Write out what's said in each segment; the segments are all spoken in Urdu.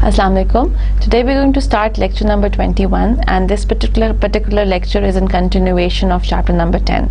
Assalamu alaikum. Today we're going to start lecture number 21, and this particular lecture is in continuation of chapter number 10.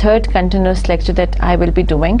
third continuous lecture that I will be doing.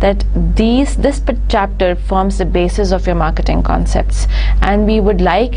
that this chapter forms the basis of your marketing concepts, and we would like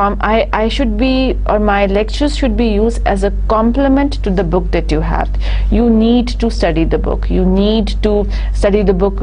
I should be, or my lectures should be used as a complement to the book that you have. You need to study the book. You need to study the book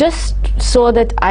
Just so that I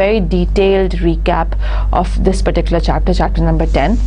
very detailed recap of this particular chapter number 10,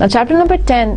Now chapter number 10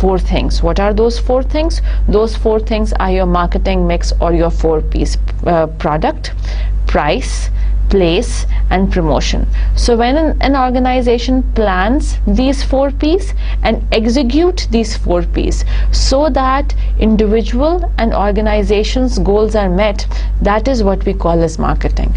4 things. What are those 4 things? Those 4 things are your marketing mix or your 4Ps: product, price, place and promotion. So when an organization plans these 4Ps and execute these 4Ps so that individual and organizations goals are met, that is what we call as marketing.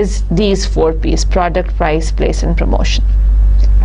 is these 4Ps: product, price, place and promotion.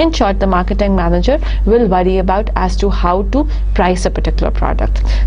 In short, the marketing manager will worry about as to how to price a particular product.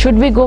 Should we go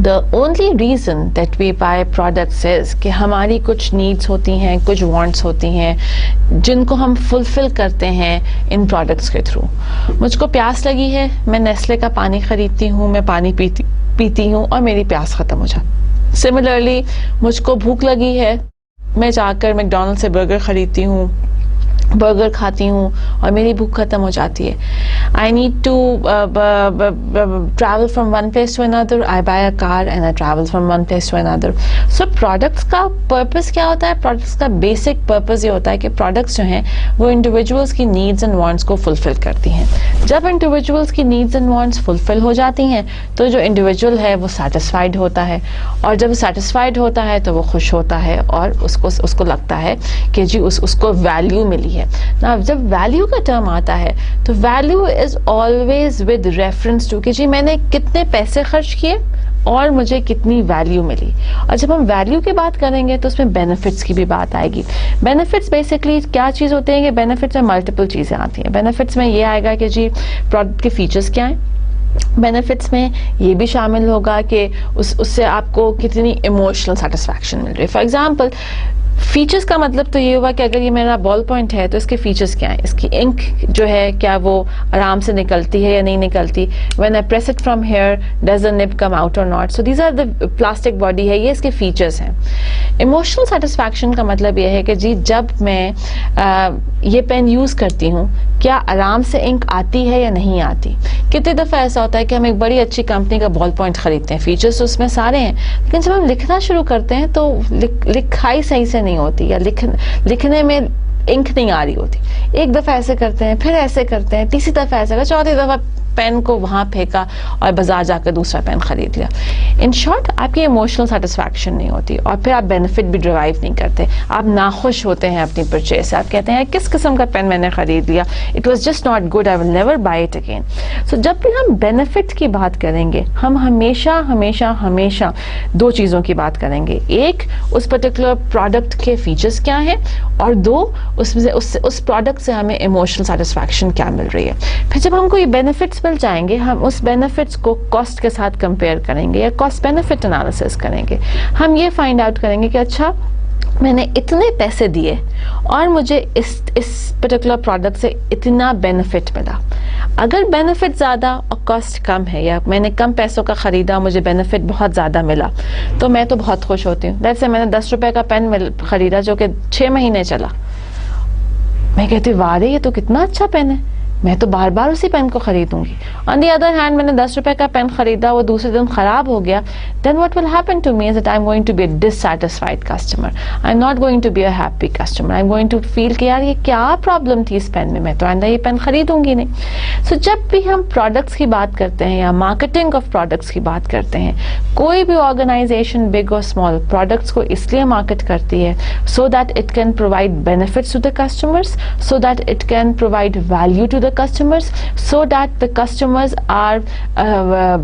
The only reason that we buy products is کہ ہماری کچھ نیڈس ہوتی ہیں, کچھ وانٹس ہوتی ہیں جن کو ہم فلفل کرتے ہیں ان پروڈکٹس کے تھرو. مجھ کو پیاس لگی ہے, میں نیسلے کا پانی خریدتی ہوں, میں پانی پیتی ہوں اور میری پیاس ختم ہو جاتی. سملرلی مجھ کو بھوک لگی ہے, میں جا کر میک ڈونلڈ سے برگر خریدتی ہوں, برگر کھاتی ہوں اور میری بھوک ختم ہو جاتی ہے. I need to travel from one place to another. I buy a car and I travel from one place to another. So products کا purpose کیا ہوتا ہے؟ products کا basic purpose یہ ہوتا ہے کہ products جو ہیں وہ individuals کی needs and wants کو fulfill کرتی ہیں. جب individuals کی needs and wants fulfill ہو جاتی ہیں تو جو individual ہے وہ satisfied ہوتا ہے, اور جب satisfied ہوتا ہے تو وہ خوش ہوتا ہے اور اس کو لگتا ہے کہ جی اس کو value ملی ہے. Now, جب ویلیو کا ٹرم آتا ہے تو value is always with reference to کہ جی میں نے کتنے پیسے خرچ کیے اور مجھے کتنی ویلیو ملی. اور جب ہم ویلیو کی بات کریں گے تو اس میں بینیفٹس کی بھی بات آئے گی. بینیفٹس بیسکلی کیا چیز ہوتے ہیں کہ بینیفٹس میں ملٹیپل چیزیں آتی ہیں. بینیفٹس میں یہ آئے گا کہ جی پروڈکٹ کے فیچرز کیا ہیں. بینیفٹس میں یہ بھی شامل ہوگا کہ اس سے آپ کو کتنی ایموشنل سیٹسفیکشن مل رہی ہے. فار ایگزامپل فیچرز کا مطلب تو یہ ہوا کہ اگر یہ میرا بال پوائنٹ ہے تو اس کے فیچرز کیا ہیں. اس کی انک جو ہے کیا وہ آرام سے نکلتی ہے یا نہیں نکلتی. When I press it from here does the nib come out or not. So these are the plastic body ہے, یہ اس کے فیچرز ہیں. ایموشنل سیٹسفیکشن کا مطلب یہ ہے کہ جی جب میں یہ پین یوز کرتی ہوں کیا آرام سے انک آتی ہے یا نہیں آتی. کتنی دفعہ ایسا ہوتا ہے کہ ہم ایک بڑی اچھی کمپنی کا بال پوائنٹ خریدتے ہیں, فیچرز اس میں سارے ہیں, لیکن جب ہم لکھنا شروع کرتے ہیں تو لکھائی صحیح سے نہیں ہوتی یا لکھنے میں انک نہیں آ رہی ہوتی. ایک دفعہ ایسے کرتے ہیں, پھر ایسے کرتے ہیں, تیسری دفعہ ایسے کرتے, چوتھی دفعہ پین کو وہاں پھینکا اور بازار جا کر دوسرا پین خرید لیا. ان شارٹ آپ کی ایموشنل سیٹسفیکشن نہیں ہوتی اور پھر آپ بینیفٹ بھی ڈرائیو نہیں کرتے. آپ ناخوش ہوتے ہیں اپنی پرچیز سے, آپ کہتے ہیں کس قسم کا پین میں نے خرید لیا, it was just not good, I will never buy it again. So جب بھی ہم بینیفٹ کی بات کریں گے ہم ہمیشہ ہمیشہ ہمیشہ دو چیزوں کی بات کریں گے. ایک اس پرٹیکولر پروڈکٹ کے فیچرز کیا ہیں, اور دو اس پروڈکٹ سے ہمیں ایموشنل سیٹسفیکشن کیا مل رہی ہے. پھر جب ہم کو یہ بینیفٹس مل جائیں گے ہم اس بینیفٹس کو کاسٹ کے ساتھ کمپیئر کریں گے یا کاسٹ بینیفٹ انالیسس کریں گے. ہم یہ فائنڈ آؤٹ کریں گے کہ اچھا میں نے اتنے پیسے دیے اور مجھے اس پرٹیکولر پروڈکٹ سے اتنا بینیفٹ ملا. اگر بینیفٹ زیادہ اور کاسٹ کم ہے یا میں نے کم پیسوں کا خریدا مجھے بینیفٹ بہت زیادہ ملا تو میں تو بہت خوش ہوتی ہوں. جیسے میں نے 10 روپے کا پین خریدا جو کہ 6 مہینے چلا, میں کہتی واہ رے یہ تو کتنا اچھا پین ہے, میں تو بار بار اسی پین کو خریدوں گی. آن دی ادر ہینڈ میں نے 10 روپے کا پین خریدا, وہ دوسرے دن خراب ہو گیا, then what will happen to me is that I am going to be a dissatisfied customer, I am not going to be a happy customer, I am going to feel کہ یار یہ کیا پرابلم تھی اس پین میں تو آئندہ یہ پین خریدوں گی نہیں. سو جب بھی ہم پروڈکٹس کی بات کرتے ہیں یا مارکیٹنگ آف پروڈکٹس کی بات کرتے ہیں, کوئی بھی آرگنائزیشن بگ اور اسمال پروڈکٹس کو اس لیے مارکیٹ کرتی ہے so that it can provide benefits to the customers, so that it can provide value to the customers, so that the customers are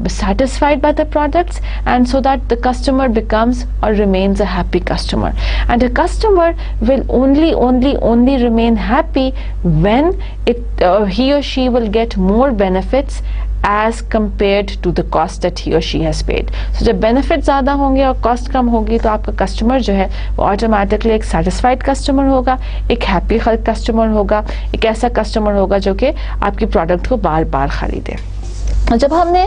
satisfied by the products and so that the customer becomes or remains a happy customer. And a customer will only remain happy when he or she will get more benefits as compared to the cost that he or she has paid. So جب benefit زیادہ ہوں گے اور cost کم ہوگی تو آپ کا کسٹمر جو ہے وہ آٹومیٹکلی ایک سیٹسفائڈ کسٹمر ہوگا, ایک ہیپی کسٹمر ہوگا, ایک ایسا کسٹمر ہوگا جو کہ آپ کی پروڈکٹ کو بار بار خریدے. جب ہم نے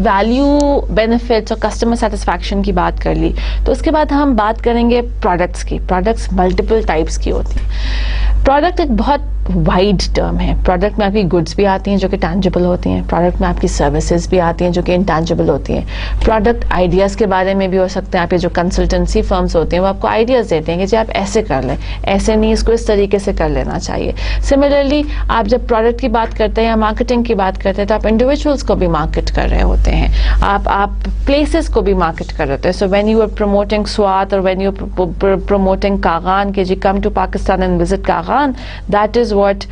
ویلیو, بینیفٹس اور کسٹمر سیٹسفیکشن کی بات کر لی تو اس کے بعد ہم بات کریں گے پروڈکٹس کی. پروڈکٹس ملٹیپل ٹائپس کی ہوتی ہیں. پروڈکٹ ایک بہت وائڈ ٹرم ہے. پروڈکٹ میں آپ کی گڈس بھی آتی ہیں جو کہ ٹینجیبل ہوتی ہیں, پروڈکٹ میں آپ کی سروسز بھی آتی ہیں جو کہ انٹینجیبل ہوتی ہیں. پروڈکٹ آئیڈیاز کے بارے میں بھی ہو سکتے ہیں. آپ کے جو کنسلٹنسی فرمز ہوتے ہیں وہ آپ کو آئیڈیاز دیتے ہیں کہ جی آپ ایسے کر لیں, ایسے نہیں, اس کو اس طریقے سے کر لینا چاہیے. سملرلی آپ جب پروڈکٹ کی بات کرتے ہیں یا مارکیٹنگ کی بات کرتے ہیں تو آپ انڈیویجولس کو بھی مارکیٹ کر رہے ہوتے ہیں, آپ پلیسز کو بھی مارکیٹ کر رہے ہوتے ہیں. So when you are promoting Swat اور when you are promoting Kaghan کہ جی come to Pakistan and visit Kaghan, that is what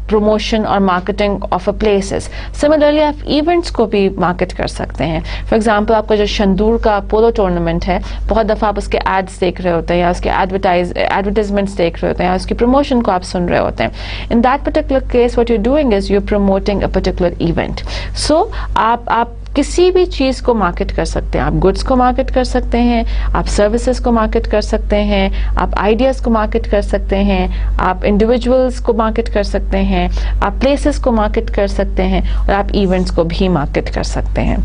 promotion اور marketing of a places. Similarly آپ ایونٹس کو بھی مارکیٹ کر سکتے ہیں. فار ایگزامپل آپ کا جو شندور کا پولو ٹورنامنٹ ہے, بہت دفعہ آپ اس کے ایڈس دیکھ رہے ہوتے ہیں یا اس کے ایڈورٹائزمنٹس دیکھ رہے ہوتے ہیں یا اس کی پروموشن کو آپ سن رہے ہوتے ہیں. In that particular case what you're doing is you're promoting a particular event. So آپ کسی بھی چیز کو مارکیٹ کر سکتے ہیں. آپ گڈس کو مارکیٹ کر سکتے ہیں, آپ سروسز کو مارکیٹ کر سکتے ہیں, آپ آئیڈیاز کو مارکیٹ کر سکتے ہیں, آپ انڈیویجولس کو مارکیٹ کر سکتے ہیں, آپ پلیسز کو مارکیٹ کر سکتے ہیں, اور آپ ایونٹس کو بھی مارکیٹ کر سکتے ہیں.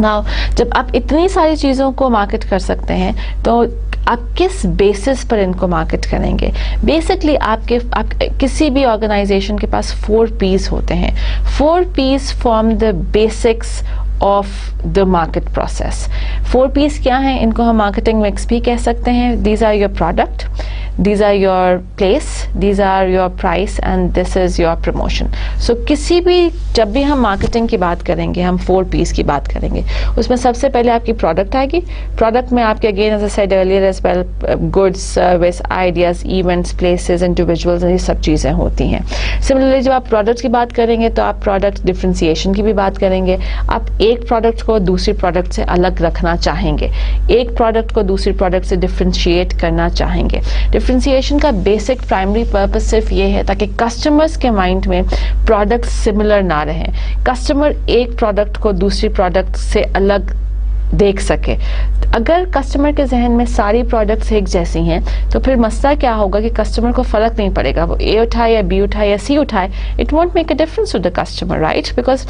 Now, جب آپ اتنی ساری چیزوں کو مارکیٹ کر سکتے ہیں تو آپ کس بیسس پر ان کو مارکیٹ کریں گے؟ بیسکلی آپ کسی بھی آرگنائزیشن کے پاس 4 P's ہوتے ہیں. 4 P's form the basics of the market process. 4 P's کیا ہیں؟ ان کو ہم مارکیٹنگ مکس بھی کہہ سکتے ہیں. These are your product, these are your place, these are your price, and this is your promotion. So کسی بھی جب بھی ہم مارکیٹنگ کی بات کریں گے, ہم 4 P's کی بات کریں گے. اس میں سب سے پہلے آپ کی پروڈکٹ آئے گی. پروڈکٹ میں آپ کے again as I said earlier as well goods, service, ideas, events, places, individuals, یہ سب چیزیں ہوتی ہیں. سملرلی جب آپ پروڈکٹ کی بات کریں گے تو آپ پروڈکٹ ڈفرینسیشن کی بھی بات کریں گے. آپ ایک پروڈکٹ کو دوسری پروڈکٹ سے الگ رکھنا چاہیں گے, ایک پروڈکٹ کو دوسری پروڈکٹ سے ڈفرینشیٹ کرنا چاہیں گے. ڈفرینسیشن کا بیسک پرائمری پرپز صرف یہ ہے تاکہ کسٹمرز کے مائنڈ میں پروڈکٹ سملر نہ رہیں, کسٹمر ایک پروڈکٹ کو دوسری پروڈکٹ سے الگ دیکھ سکے. اگر کسٹمر کے ذہن میں ساری پروڈکٹس ایک جیسی ہیں تو پھر مسئلہ کیا ہوگا کہ کسٹمر کو فرق نہیں پڑے گا, وہ اے اٹھائے یا بی اٹھائے یا سی اٹھائے, it won't make a difference to the customer, right, because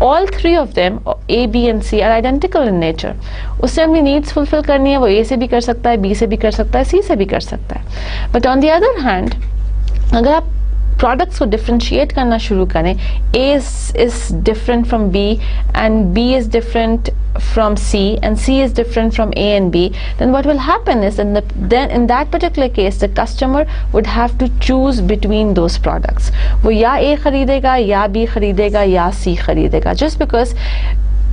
all 3 of them, A, B and C, are identical in nature. اس سے اپنی نیڈس فلفل کرنی ہے, وہ A سے بھی کر سکتا ہے, B سے بھی کر سکتا ہے, C سے بھی کر سکتا ہے. But on the other hand اگر آپ پروڈکٹس کو ڈفرینشیٹ کرنا شروع کریں, A is different from B and B is different from C and C is different from A and B, then what will happen is then in that particular case the customer would have to choose between those products. وہ یا A خریدے گا یا B خریدے گا یا C خریدے گا, just because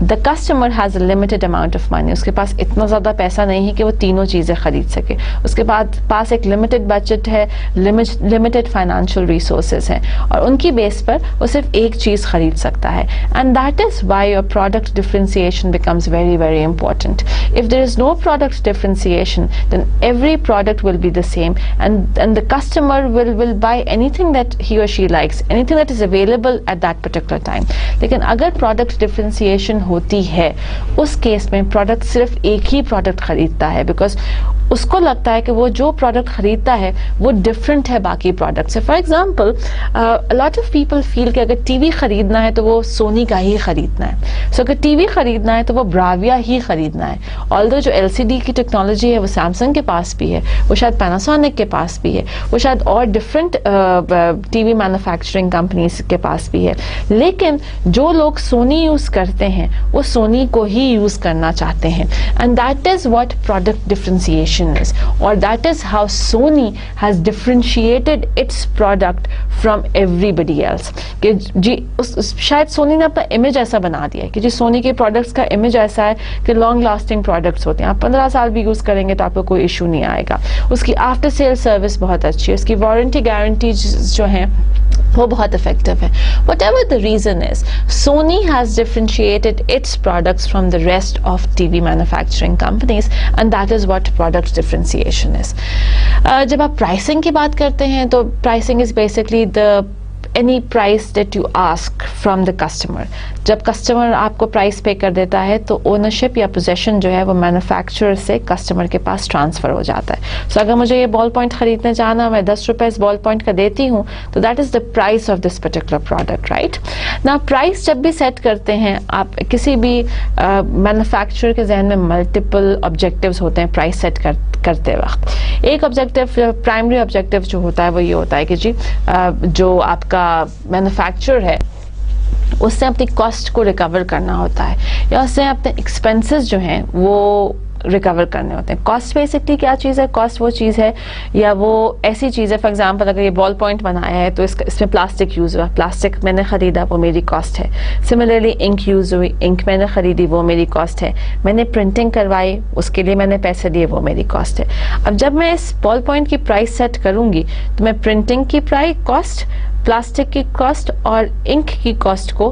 the customer has a limited amount of money. اس کے پاس اتنا زیادہ پیسہ نہیں ہے کہ وہ تینوں چیزیں خرید سکے. اس کے پاس ایک limited budget ہے, limited financial resources ہیں, اور ان کی بیس پر وہ صرف ایک چیز خرید سکتا ہے. And that is why your product differentiation becomes very, very important. If there is no product differentiation, then every product will be the same, and the customer will buy anything that he or she likes, anything that is available at that particular time. لیکن اگر product differentiation ہوتی ہے, اس کیس میں پروڈکٹ صرف ایک ہی پروڈکٹ خریدتا ہے, بیکاز اس کو لگتا ہے کہ وہ جو پروڈکٹ خریدتا ہے وہ ڈفرینٹ ہے باقی پروڈکٹ سے. For example lot of people feel کہ اگر ٹی وی خریدنا ہے تو وہ سونی کا ہی خریدنا ہے. سو اگر ٹی وی خریدنا ہے تو وہ براویا ہی خریدنا ہے, آلدو جو ایل سی ڈی کی ٹیکنالوجی ہے وہ سیمسنگ کے پاس بھی ہے, وہ شاید پیناسونک کے پاس بھی ہے, وہ شاید اور different T V manufacturing companies کے پاس بھی ہے. لیکن جو لوگ سونی یوز کرتے ہیں وہ سونی کو ہی یوز کرنا چاہتے ہیں, and that is what product differentiation is, or that is how Sony has differentiated its product from everybody else. کہ جی شاید سونی نے اپنا امیج ایسا بنا دیا ہے کہ جی سونی کے پروڈکٹس کا امیج ایسا ہے کہ لانگ لاسٹنگ پروڈکٹس ہوتے ہیں, آپ 15 سال بھی یوز کریں گے تو آپ کو کوئی ایشو نہیں آئے گا. اس کی آفٹر سیل سروس بہت اچھی ہے, اس کی وارنٹی گارنٹیز جو ہیں وہ بہت افیکٹو ہے. Whatever the reason is, Sony has differentiated its products from the rest of TV manufacturing companies, and that is what product differentiation is. جب آپ پرائسنگ کی بات کرتے ہیں تو pricing is basically any price that you ask from the customer. جب کسٹمر آپ کو پرائس پے کر دیتا ہے تو اونرشپ یا پوزیشن جو ہے وہ مینوفیکچرر سے کسٹمر کے پاس ٹرانسفر ہو جاتا ہے. سو اگر مجھے یہ بال پوائنٹ خریدنے جانا, میں 10 روپے اس بال پوائنٹ کا دیتی ہوں, تو that is the price of this particular product, right. نا پرائس جب بھی سیٹ کرتے ہیں آپ, کسی بھی مینوفیکچرر کے ذہن میں ملٹیپل آبجیکٹیوز ہوتے ہیں پرائس سیٹ کرتے وقت. ایک آبجیکٹیو, پرائمری آبجیکٹیو جو ہوتا ہے وہ یہ ہوتا ہے کہ جی جو آپ کا مینوفیکچرر ہے اس سے اپنی کاسٹ کو ریکور کرنا ہوتا ہے, یا اس سے اپنے ایکسپینسز جو ہیں وہ ریکور کرنے ہوتے ہیں. کاسٹ بیسکلی کیا چیز ہے؟ کاسٹ وہ چیز ہے یا وہ ایسی چیز ہے, فار ایگزامپل اگر یہ بال پوائنٹ بنایا ہے تو اس میں پلاسٹک یوز ہوا, پلاسٹک میں نے خریدا وہ میری کاسٹ ہے. سملرلی انک یوز ہوئی, انک میں نے خریدی وہ میری کاسٹ ہے. میں نے پرنٹنگ کروائی, اس کے لیے میں نے پیسے دیے, وہ میری کاسٹ ہے. اب جب میں اس بال پوائنٹ کی پرائس سیٹ کروں گی تو میں پرنٹنگ کی کاسٹ, پلاسٹک کی کاسٹ اور انک کی کاسٹ کو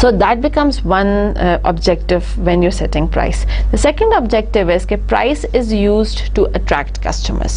So that becomes one objective when you're setting price. The second objective is that price is used to attract customers.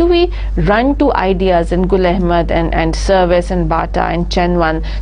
do we run to ideas in Gul Ahmad and Service and Bata and Chen One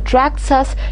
attracts us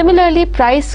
Similarly, price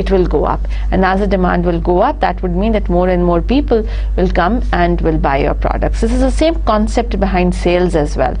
It will go up and as the demand will go up that would mean that more and more people will come and will buy your products. This is the same concept behind sales as well.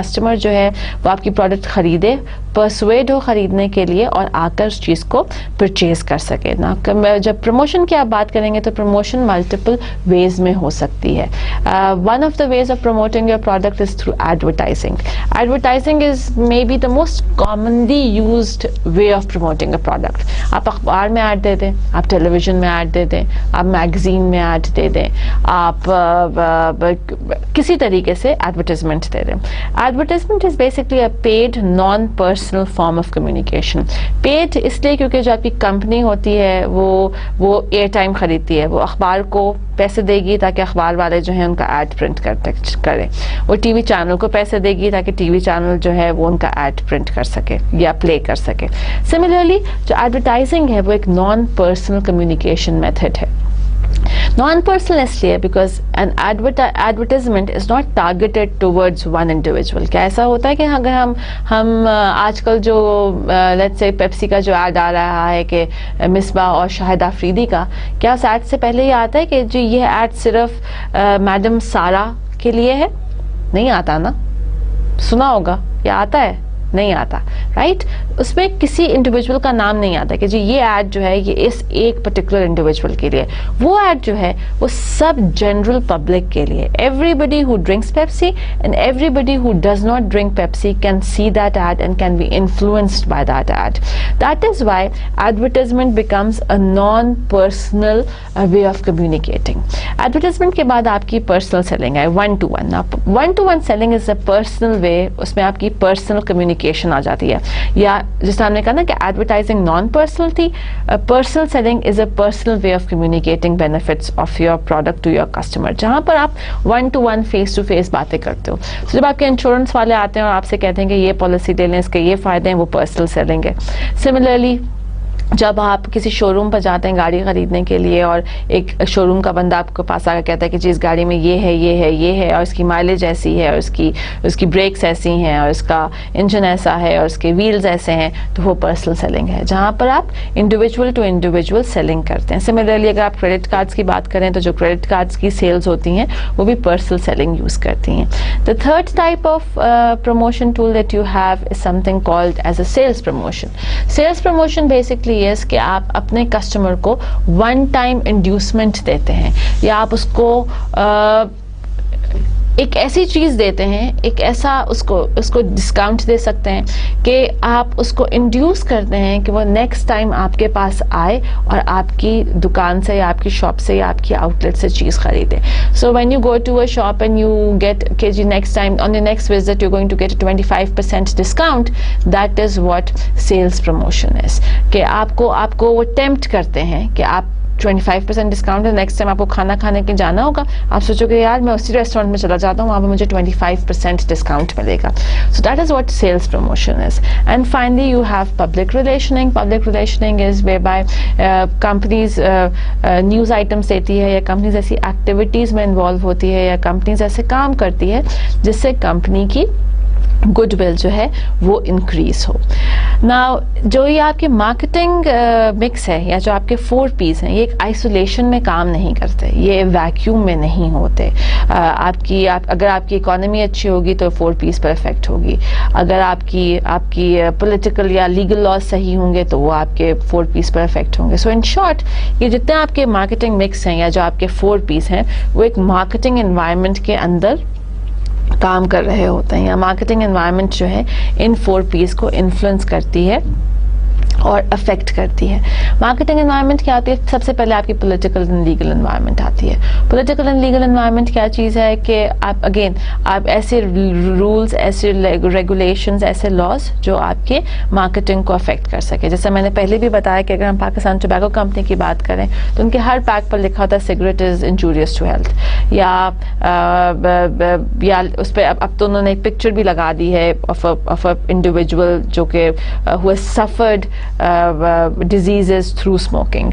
Customer جو ہے وہ آپ کی پروڈکٹ خریدے, پرسویڈ ہو خریدنے کے لیے اور آ کر اس چیز کو پرچیز کر سکے نا. جب پروموشن کی آپ بات کریں گے تو پروموشن ملٹیپل ویز میں ہو سکتی ہے. One of the ways of promoting your product is through advertising. Advertising is may be the most commonly used way of promoting a product. آپ اخبار میں ایڈ دے دیں, آپ ٹیلی ویژن میں ایڈ دے دیں, آپ میگزین میں ایڈ دے دیں, آپ کسی طریقے سے ایڈورٹائزمنٹ دے دیں. Advertisement is basically a paid non personal form of communication. Paid اس لیے کیونکہ جو آپ کی کمپنی ہوتی ہے وہ ایئر ٹائم خریدتی ہے, وہ اخبار کو پیسے دے گی تاکہ اخبار والے جو ہیں ان کا ایڈ پرنٹ کریں, وہ ٹی وی چینل کو پیسے دے گی تاکہ ٹی وی چینل جو ہے وہ ان کا ایڈ پرنٹ کر سکے یا پلے کر سکے. سملرلی جو ایڈورٹائزنگ ہے وہ ایک نان پرسنل کمیونیکیشن میتھڈ ہے. نان پرسنل اس لیے because an advertisement is not targeted towards one individual. کیا ایسا ہوتا ہے کہ اگر ہم آج کل جو لیٹس سے پیپسی کا جو ایڈ آ رہا ہے کہ مصباح اور شاہد آفریدی کا, کیا اس ایڈ سے پہلے یہ آتا ہے کہ جو یہ ایڈ صرف میڈم سارا کے لیے ہے؟ نہیں آتا نا. سنا ہوگا, یا آتا ہے؟ نہیں آتا, رائٹ. اس میں کسی انڈیویجول کا نام نہیں آتا کہ جی یہ ایڈ جو ہے یہ اس ایک پرٹیکولر انڈیویجول کے لیے. وہ ایڈ جو ہے وہ سب جنرل پبلک کے لیے. Everybody who drinks Pepsi and everybody who does not drink Pepsi can see that ad and can be influenced by that ad. That is why advertisement becomes a non personal way of communicating. Advertisement کے بعد آپ کی پرسنل سیلنگ ہے, one to one. One to one selling is a personal way. اس میں آپ کی پرسنل کمیونیکیشن آ جاتی ہے. یا جس طرح ہم نے کہا نا کہ ایڈورٹائزنگ نان پرسنل تھی, personal selling is a personal way of communicating benefits of your product to your customer, جہاں پر آپ one to one face to face باتیں کرتے ہو. جب آپ کے انشورنس والے آتے ہیں اور آپ سے کہتے ہیں کہ یہ پالیسی لے لیں, اس کے یہ فائدے ہیں, وہ پرسنل سیلنگ ہے. سملرلی جب آپ کسی شو روم پر جاتے ہیں گاڑی خریدنے کے لیے اور ایک شو روم کا بندہ آپ کے پاس آ کر کہتا ہے کہ جی اس گاڑی میں یہ ہے یہ ہے یہ ہے اور اس کی مائلیج ایسی ہے اور اس کی بریکس ایسی ہیں اور اس کا انجن ایسا ہے اور اس کے ویلز ایسے ہیں, تو وہ پرسنل سیلنگ ہے جہاں پر آپ انڈیویجول ٹو انڈیویجول سیلنگ کرتے ہیں. سملرلی اگر آپ کریڈٹ کارڈس کی بات کریں تو جو کریڈٹ کارڈس کی سیلز ہوتی ہیں وہ بھی پرسنل سیلنگ یوز کرتی ہیں. The third type of promotion tool that you have is something called as a sales promotion. Sales promotion basically is کہ آپ اپنے کسٹمر کو ون ٹائم انڈیوسمنٹ دیتے ہیں, یا آپ اس کو ایک ایسی چیز دیتے ہیں, ایک ایسا اس کو ڈسکاؤنٹ دے سکتے ہیں کہ آپ اس کو انڈیوس کرتے ہیں کہ وہ نیکسٹ ٹائم آپ کے پاس آئے اور آپ کی دکان سے یا آپ کی شاپ سے یا آپ کی آؤٹ لیٹ سے چیز خریدے. So when you go to a shop and you get کہ جی next time on your next visit you going to get 25% discount, that is what sales promotion is. کہ آپ کو وہ ٹیمپٹ کرتے ہیں کہ آپ 25% ڈسکاؤنٹ ہے, نیکسٹ ٹائم آپ کو کھانا کھانے کے جانا ہوگا, آپ سوچو کہ یار میں اسی ریسٹورینٹ میں چلا جاتا ہوں, وہاں پہ مجھے 25% ڈسکاؤنٹ ملے گا. So that is what sales promotion is. And finally you have public relationing. Public relationing is whereby companies news items دیتی ہے, یا کمپنیز ایسی ایکٹیویٹیز میں انوالو ہوتی ہے, یا کمپنیز ایسے کام کرتی ہے جس سے کمپنی کی گڈ ول جو ہے وہ انکریز ہو. ناؤ جو یہ آپ کے مارکیٹنگ مکس ہے یا جو آپ کے 4 P's ہیں, یہ ایک آئسولیشن میں کام نہیں کرتے, یہ ویکیوم میں نہیں ہوتے. اگر آپ کی اکانومی اچھی ہوگی تو 4 P's پر افیکٹ ہوگی. اگر آپ کی پولیٹیکل یا لیگل لاز صحیح ہوں گے تو وہ آپ کے 4 P's پر افیکٹ ہوں گے. سو ان شارٹ یہ جتنے آپ کے مارکیٹنگ مکس ہیں یا جو آپ کے 4 P's ہیں وہ ایک مارکیٹنگ انوائرمنٹ کے اندر کام کر رہے ہوتے ہیں, یا مارکیٹنگ انوائرمنٹ جو ہے ان 4 P's کو انفلوئنس کرتی ہے اور افیکٹ کرتی ہے. مارکیٹنگ انوائرمنٹ کیا آتی ہے؟ سب سے پہلے آپ کی پولیٹیکل اینڈ لیگل انوائرمنٹ آتی ہے. پولیٹیکل اینڈ لیگل انوائرمنٹ کیا چیز ہے کہ آپ ایسے رولز, ایسے ریگولیشنز, ایسے لاز جو آپ کے مارکیٹنگ کو افیکٹ کر سکے. جیسے میں نے پہلے بھی بتایا کہ اگر ہم پاکستان ٹوبیکو کمپنی کی بات کریں تو ان کے ہر پیک پر لکھا ہوتا ہے cigarette is injurious to health, یا اس پہ اب تو انہوں نے ایک پکچر بھی لگا دی ہے آف اے انڈیویجول جو کہ who has suffered diseases through smoking.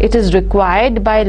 It is required by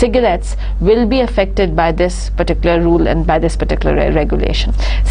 cigarettes will be affected by this particular rule and by this particular regulation.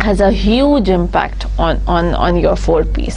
has a huge impact on your 4Ps.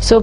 So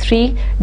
3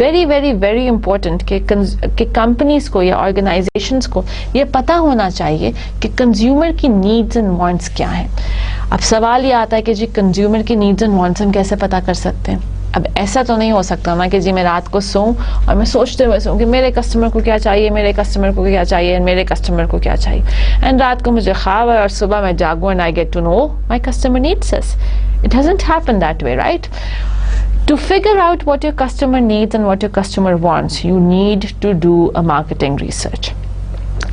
very very very important کہ کمپنیز کو یا آرگنائزیشنس کو یہ پتہ ہونا چاہیے کہ کنزیومر کی نیڈز اینڈ وانٹس کیا ہیں. اب سوال یہ آتا ہے کہ جی کنزیومر کی نیڈز اینڈ وانٹس ہم کیسے پتہ کر سکتے ہیں؟ اب ایسا تو نہیں ہو سکتا نا کہ جی میں رات کو سوؤں اور میں سوچتے ہوئے سوؤں کہ میرے کسٹمر کو کیا چاہیے، میرے کسٹمر کو کیا چاہیے، میرے کسٹمر کو کیا چاہیے، اینڈ رات کو مجھے خواب ہے اور صبح میں جاگوں and I get to know my customer needs us. It doesn't happen that way, right? To figure out what your customer needs and what your customer wants, you need to do a marketing research.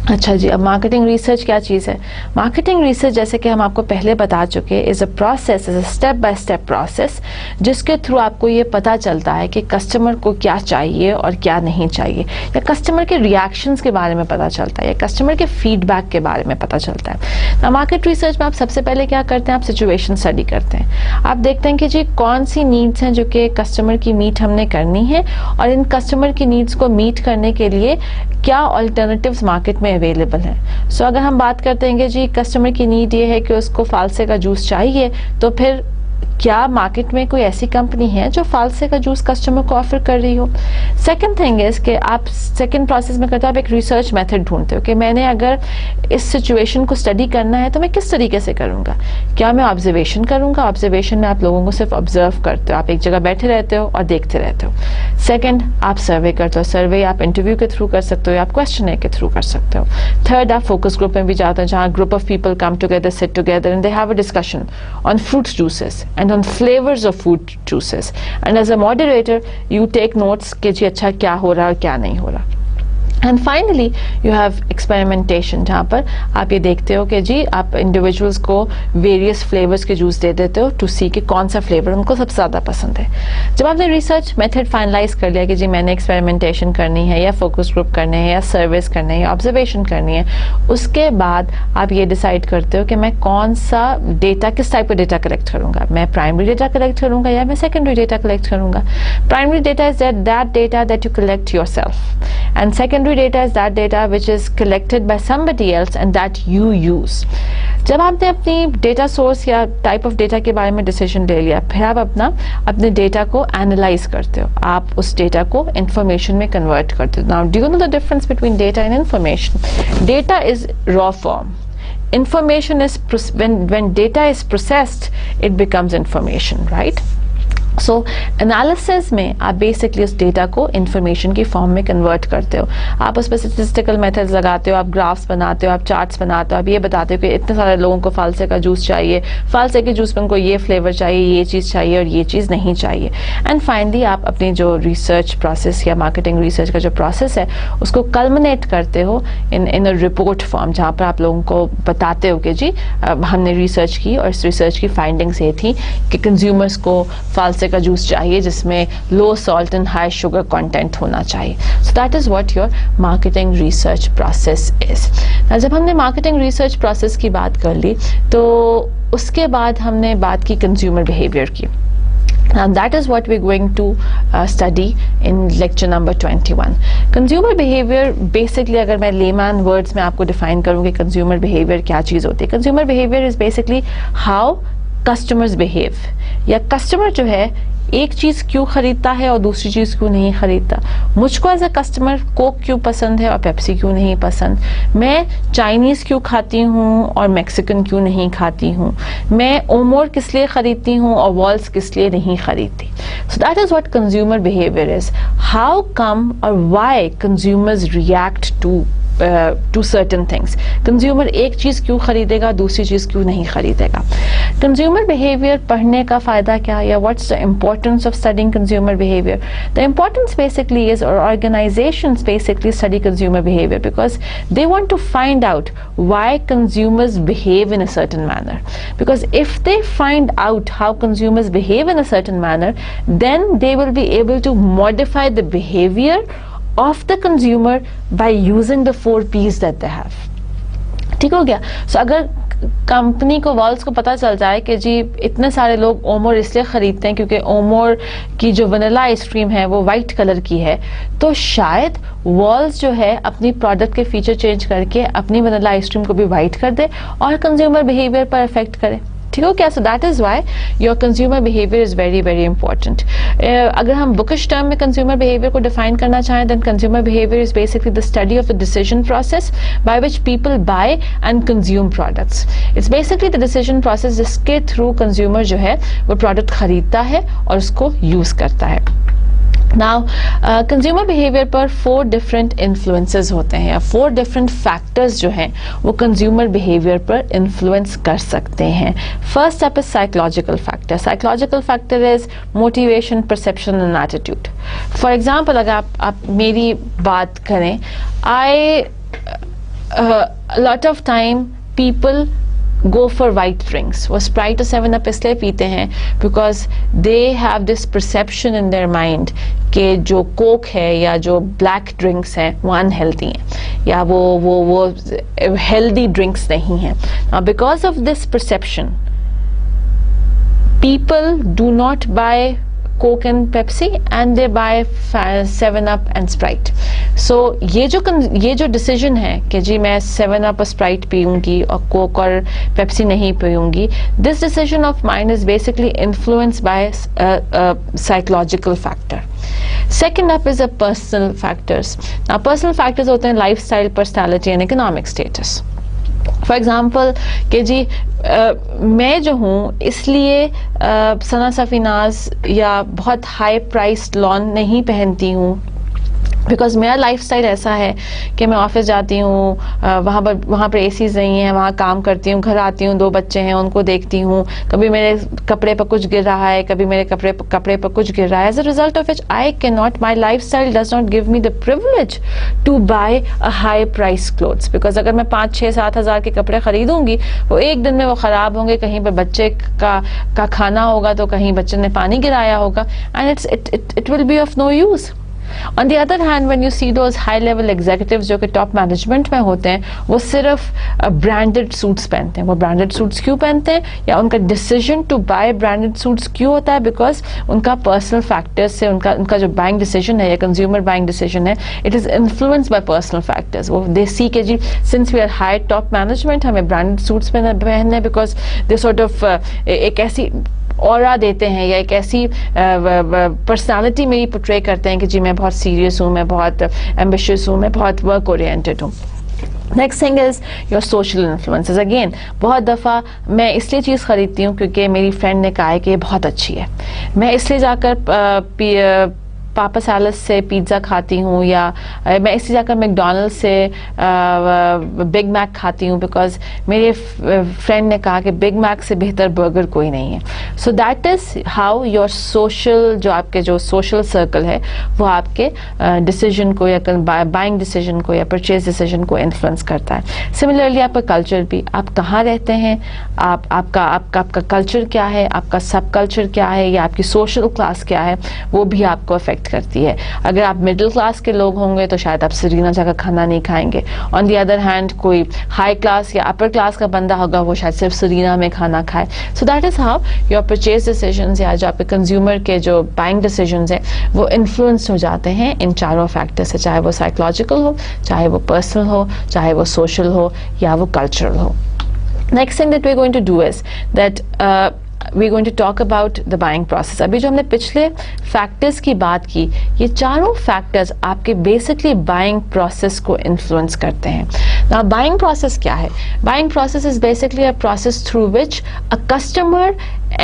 اچھا جی، اب مارکیٹنگ ریسرچ کیا چیز ہے؟ مارکیٹنگ ریسرچ جیسے کہ ہم آپ کو پہلے بتا چکے is a process, is a step by step process جس کے تھرو آپ کو یہ پتہ چلتا ہے کہ کسٹمر کو کیا چاہیے اور کیا نہیں چاہیے، یا کسٹمر کے ریئیکشنز کے بارے میں پتہ چلتا ہے، یا کسٹمر کے فیڈ بیک کے بارے میں پتہ چلتا ہے. مارکیٹ ریسرچ میں آپ سب سے پہلے کیا کرتے ہیں؟ آپ سچویشن اسٹڈی کرتے ہیں. آپ دیکھتے ہیں کہ جی کون سی نیڈس ہیں جو کہ کسٹمر کی میٹ ہم نے کرنی ہے، اور ان کسٹمر کی نیڈس کو میٹ کرنے کے لیے کیا آلٹرنیٹیوز مارکیٹ میں اویلیبل ہیں. سو اگر ہم بات کرتے ہیں کہ جی کسٹمر کی نیڈ یہ ہے کہ اس کو فالسے کا جوس چاہیے، تو پھر کیا مارکیٹ میں کوئی ایسی کمپنی ہے جو فالسے کا جوس کسٹمر کو آفر کر رہی ہو؟ سیکنڈ تھنگ از کہ آپ سیکنڈ پروسیس میں کرتے ہو، آپ ایک ریسرچ میتھڈ ڈھونڈتے ہو کہ میں نے اگر اس سچویشن کو اسٹڈی کرنا ہے تو میں کس طریقے سے کروں گا. کیا میں آبزرویشن کروں گا؟ آبزرویشن میں آپ لوگوں کو صرف آبزرو کرتے ہو، آپ ایک جگہ بیٹھے رہتے ہو اور دیکھتے رہتے ہو. سیکنڈ، آپ سروے کرتے ہو. سروے آپ انٹرویو کے تھرو کر سکتے ہو یا آپ کویسچنر کے تھرو کر سکتے ہو. تھرڈ، آپ فوکس گروپ میں بھی جاتے ہو جہاں group of people come together, sit together and they have a discussion on fruit juices and on flavors of fruit juices, and as a moderator you take notes کہ جی اچھا کیا ہو رہا ہے اور کیا نہیں ہو رہا. And finally you have experimentation جہاں پر آپ یہ دیکھتے ہو کہ جی آپ انڈیویجولس کو ویریس فلیورس کے جوس دے دیتے ہو ٹو سی کہ کون سا فلیور ان کو سب سے زیادہ پسند ہے. جب آپ نے ریسرچ میتھڈ فائنلائز کر لیا کہ جی میں نے ایکسپیریمنٹیشن کرنی ہے یا فوکس گروپ کرنے ہیں یا سروس کرنے ہیں یا آبزرویشن کرنی ہے، اس کے بعد آپ یہ ڈیسائیڈ کرتے ہو کہ میں کون سا ڈیٹا، کس ٹائپ کا ڈیٹا کلیکٹ کروں گا. میں پرائمری ڈیٹا کلیکٹ کروں گا یا میں سیکنڈری ڈیٹا کلیکٹ کروں گا. Primary data is that data that you collect yourself, and secondary data is that data which is collected by somebody else and that you use. جب آپ نے اپنی ڈیٹا سورس یا ٹائپ آف ڈیٹا کے بارے میں ڈیسیژن لے لیا، پھر آپ اپنے ڈیٹا کو اینالائز کرتے ہو، آپ اس ڈیٹا کو انفارمیشن میں کنورٹ کرتے ہو. Now do you know the difference between data and information? Data is raw form. Information is when data is processed, it becomes information, right? So analysis میں آپ بیسکلی اس ڈیٹا کو انفارمیشن کی فارم میں کنورٹ کرتے ہو. آپ اس پہ اسٹیٹسٹیکل میتھڈز لگاتے ہو، آپ گرافس بناتے ہو، آپ چارٹس بناتے ہو، آپ یہ بتاتے ہو کہ اتنے سارے لوگوں کو فالسے کا جوس چاہیے، فالسے کے جوس میں ان کو یہ فلیور چاہیے، یہ چیز چاہیے اور یہ چیز نہیں چاہیے. اینڈ فائنلی آپ اپنی جو ریسرچ پروسیس یا مارکیٹنگ ریسرچ کا جو پروسیس ہے اس کو کلمنیٹ کرتے ہو ان رپورٹ فارم، جہاں پر آپ لوگوں کو بتاتے ہو کہ جی ہم نے ریسرچ کی اور اس ریسرچ کی فائنڈنگس یہ تھی کہ کنزیومرس کو فالسے کا جوس چاہیے جس میں low salt and high sugar content ہونا چاہیے. So that is what your marketing research process is. جب ہم نے مارکیٹنگ ریسرچ پروسیس کی بات کر لی تو اس کے بعد ہم نے بات کی کنزیومر بیہیویئر کی. And that is what we're going to study in lecture number 21. Consumer behavior basically اگر میں layman words میں آپ کو define کروں کہ consumer behavior کیا چیز ہوتی ہے. Consumer behavior is basically how customers behave. یا customer جو ہے ایک چیز کیوں خریدتا ہے اور دوسری چیز کیوں نہیں خریدتا. مجھ کو ایز اے کسٹمر کوک کیوں پسند ہے اور پیپسی کیوں نہیں پسند. میں چائنیز کیوں کھاتی ہوں اور میکسیکن کیوں نہیں کھاتی ہوں. میں اومور کس لیے خریدتی ہوں اور والس کس لیے نہیں خریدتی. So that is what consumer behaviour is. How come اور why consumers react to certain things. Consumer ایک چیز کیوں خریدے گا، دوسری چیز کیوں نہیں خریدے گا. کنزیومر بیہیویئر پڑھنے کا فائدہ کیا یا what's the importance of studying consumer behaviour. The importance basically is اور organisations basically study consumer behaviour because they want to find out why consumers behave in a certain manner. Because if they find out how consumers behave in a certain manner, then they will be able to modify the behavior of the consumer by using the 4 P's that they have. ٹھیک ہو گیا. سو اگر کمپنی کو والس کو پتہ چل جائے کہ جی اتنے سارے لوگ اومور اس لیے خریدتے ہیں کیونکہ اومور کی جو ونیلا آئس کریم ہے وہ وائٹ کلر کی ہے، تو شاید والس جو ہے اپنی پروڈکٹ کے فیچر چینج کر کے اپنی ونیلا آئس کریم کو بھی وائٹ کر دے اور کنزیومر بیہیویئر پر افیکٹ کرے. ٹھیک ہو کیا. So that is why your consumer behaviour is very very important. اگر ہم بکش ٹرم میں کنزیومر بیہیویئر کو ڈیفائن کرنا چاہیں then consumer behaviour is basically the study of the decision process by which people buy and consume products. It's basically the decision process جس کے تھرو کنزیومر جو ہے وہ پروڈکٹ خریدتا ہے اور اس کو یوز کرتا ہے. Now, consumer behavior پر 4 different influences ہوتے ہیں, 4 different factors جو ہیں وہ consumer behavior پر influence کر سکتے ہیں. First up is psychological factor. Psychological factor is motivation, perception and attitude. For example, اگر آپ میری بات کریں, a lot of time people go for white drinks. وہ Sprite اور 7 Up اس لیے پیتے ہیں because they have this perception in their mind کہ جو کوک ہے یا جو بلیک ڈرنکس ہیں وہ انہیلدی ہیں یا وہ ہیلدی ڈرنکس نہیں ہیں. Because of this perception, people do not buy Coke and Pepsi and they buy 7 Up and Sprite. So یہ جو ڈیسیژن ہے کہ جی میں 7 Up اور Sprite پیوں گی اور کوک اور پیپسی نہیں پیوں گی, this decision of mine is basically influenced by psychological factor. Second up is a personal factors. Now personal factors ہوتے ہیں lifestyle, personality and economic status. For example کہ جی میں جو ہوں اس لیے ثنا سفیناز یا بہت ہائی پرائسڈ لان نہیں پہنتی ہوں بیکاز میرا لائف اسٹائل ایسا ہے کہ میں آفس جاتی ہوں, وہاں پر اے سیز نہیں ہیں, وہاں کام کرتی ہوں, گھر آتی ہوں, 2 بچے ہیں ان کو دیکھتی ہوں, کبھی میرے کپڑے پر کچھ گر رہا ہے, کبھی میرے کپڑے پر کچھ گر رہا ہے. As a result of which I can not, my lifestyle does not give me the privilege to buy a high price clothes, because اگر میں 5-6-7 ہزار کے کپڑے خریدوں گی وہ ایک دن میں وہ خراب ہوں گے, کہیں پر بچے کا کھانا ہوگا تو کہیں بچے نے پانی گرایا ہوگا, and it will be of no use. On the other hand, when you see those high level executives جو کہ ٹاپ مینجمنٹ میں ہوتے ہیں وہ صرف برانڈیڈ سوٹس پہنتے ہیں. وہ برانڈیڈ سوٹس کیوں پہنتے ہیں یا ان کا decision to buy branded suits کیوں ہوتا ہے؟ بیکاز ان کا پرسنل فیکٹرز سے ان کا جو بائنگ ڈیسیژن ہے یا کنزیومر بائنگ ڈیسیژن ہے it is influence by personal factors. وہ دے سی کہ جی since we are high top management ہمیں برانڈیڈ سوٹس پہننے بیکاز دے سارٹ آف ایک ایسی اورا دیتے ہیں یا ایک ایسی پرسنالٹی میری پورٹرے کرتے ہیں کہ جی میں بہت سیریس ہوں, میں بہت ایمبیشیس ہوں, میں بہت ورک اورینٹڈ ہوں. Next thing is your social influences. Again بہت دفعہ میں اس لیے چیز خریدتی ہوں کیونکہ میری فرینڈ نے کہا ہے کہ یہ بہت اچھی ہے, میں اس لیے جا کر پاپا سالس سے پیزا کھاتی ہوں یا میں اس لیے جا کر میکڈونلڈ سے بگ میک کھاتی ہوں بیکاز میرے فرینڈ نے کہا کہ بگ میک سے بہتر برگر کوئی نہیں ہے. So that is how your social, جو آپ کے جو سوشل سرکل ہے وہ آپ کے ڈیسیژن کو یا بائنگ ڈیسیژن کو یا پرچیز ڈیسیژن کو انفلوئنس کرتا ہے. سملرلی آپ کا کلچر بھی, آپ کہاں رہتے ہیں, آپ کا کلچر کیا ہے, آپ کا سب کلچر کیا ہے یا آپ کی سوشل کلاس کیا ہے, وہ بھی آپ کو افیکٹ کرتی ہے. اگر آپ مڈل کلاس کے لوگ ہوں گے تو شاید آپ سرینا جا کر کھانا نہیں کھائیں گے. آن دی ادر ہینڈ کوئی ہائی کلاس یا اپر کلاس کا بندہ ہوگا وہ شاید صرف سرینا میں کھانا کھائے. سو that is how your purchase decisions یا جو آپ کے کنزیومر کے جو بائنگ ڈیسیژنز ہیں وہ انفلوئنس ہو جاتے ہیں ان چاروں فیکٹر سے, چاہے وہ سائیکولوجیکل ہو, چاہے وہ پرسنل ہو, چاہے وہ سوشل ہو یا وہ کلچرل ہو. Next thing that we are going to do is that we going to talk about the buying process. ابھی جو ہم نے پچھلے فیکٹرز کی بات کی, یہ چاروں فیکٹرز آپ کے بیسکلی بائنگ پروسیس کو انفلوئنس کرتے ہیں. Now buying process کیا ہے؟ Buying process is basically a process through which a customer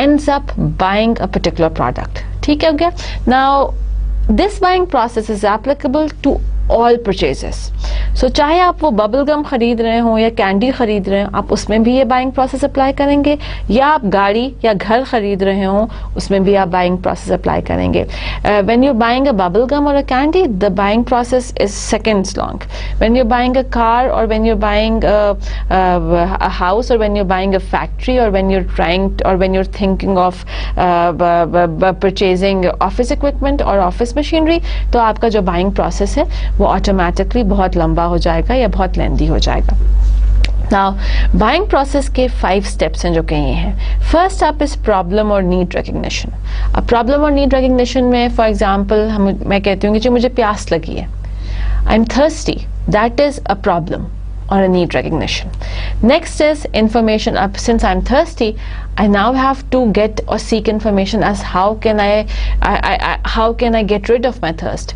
ends up buying a particular product. ٹھیک ہے گیا. Now this buying process is applicable to all purchases. So چاہے آپ وہ ببل گم خرید رہے ہوں یا کینڈی خرید رہے ہوں, آپ اس میں بھی یہ بائنگ پروسیس اپلائی کریں گے, یا آپ گاڑی یا گھر خرید رہے ہوں اس میں بھی آپ بائنگ پروسیس اپلائی کریں گے. When you're buying a bubble gum or a candy, the buying process is seconds long. When you're buying a car or when you're buying a house or when you're buying a factory or when you're thinking of purchasing office equipment or office machinery, تو آپ کا جو buying process ہے وہ آٹومیٹکلی بہت لمبا ہو جائے گا یا بہت لیندی ہو جائے گا. Now, buying process کے 5 steps ہیں جو کہ یہ ہیں. First up is problem or need recognition. اب problem or need recognition میں for example میں کہتی ہوں کہ جو مجھے پیاس لگی ہے, I'm thirsty, that is a problem or a need recognition. Next is information. Since I'm thirsty, I now have to get or seek information as how can I get rid of my thirst.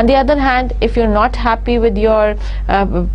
On the other hand, if you're not happy with your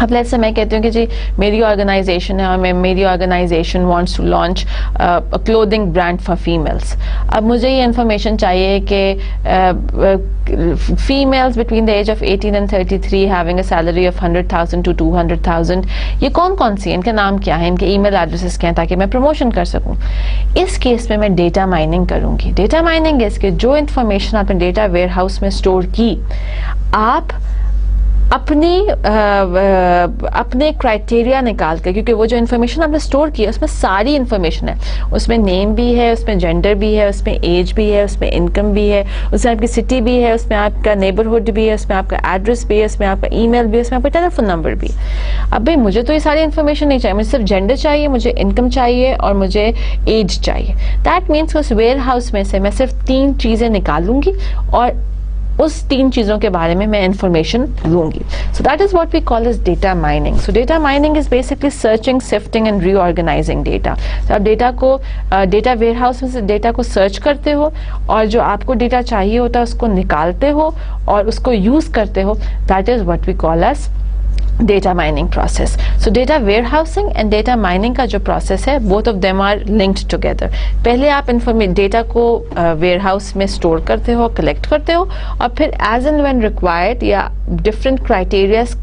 اب لیٹس سے میں کہتی ہوں کہ جی میری آرگنائزیشن ہے اور میری organization wants to launch clothing brand for families. اب مجھے یہ انفارمیشن چاہیے کہ families between the age of 18 and 33 having a salary of 100,000 to 200,000, یہ کون کون سی ہیں, ان کے نام کیا ہیں, ان کے ای میل ایڈریسز کیا ہیں, تاکہ میں پروموشن کر سکوں. اس کیس میں ڈیٹا مائننگ کروں گی. ڈیٹا مائننگ اس کے جو انفارمیشن آپ نے ڈیٹا ویئر ہاؤس میں اسٹور کی, آپ اپنے کرائٹیریا نکال کے, کیونکہ وہ جو انفارمیشن آپ نے اسٹور کی ہے اس میں ساری انفارمیشن ہے, اس میں نیم بھی ہے, اس میں جینڈر بھی ہے, اس میں ایج بھی ہے, اس میں انکم بھی ہے, اس میں آپ کی سٹی بھی ہے, اس میں آپ کا نیبرہڈ بھی ہے, اس میں آپ کا ایڈریس بھی ہے, اس میں آپ کا ای میل بھی ہے, اس میں آپ کا ٹیلی فون نمبر بھی. اب بھائی مجھے تو یہ ساری انفارمیشن نہیں چاہیے, مجھے صرف جینڈر چاہیے, مجھے انکم چاہیے اور مجھے ایج چاہیے. دیٹ مینس اس ویئر ہاؤس میں سے میں صرف 3 چیزیں نکالوں گی اور اس 3 چیزوں کے بارے میں انفارمیشن لوں گی. So that is what we call is data mining. So data mining is basically searching, sifting and reorganising data. تو آپ ڈیٹا کو ڈیٹا ویئر ہاؤس میں سے ڈیٹا کو سرچ کرتے ہو اور جو آپ کو ڈیٹا چاہیے ہوتا ہے اس کو نکالتے ہو اور اس کو یوز کرتے ہو. That is what we call as data mining process. So data warehousing and data mining کا جو پروسیس ہے, both of them are linked together. پہلے آپ ڈیٹا کو ویئر ہاؤس میں اسٹور کرتے ہو, کلیکٹ کرتے ہو, اور پھر ایز اینڈ وین ریکوائرڈ یا ڈفرینٹ کرائٹیریاز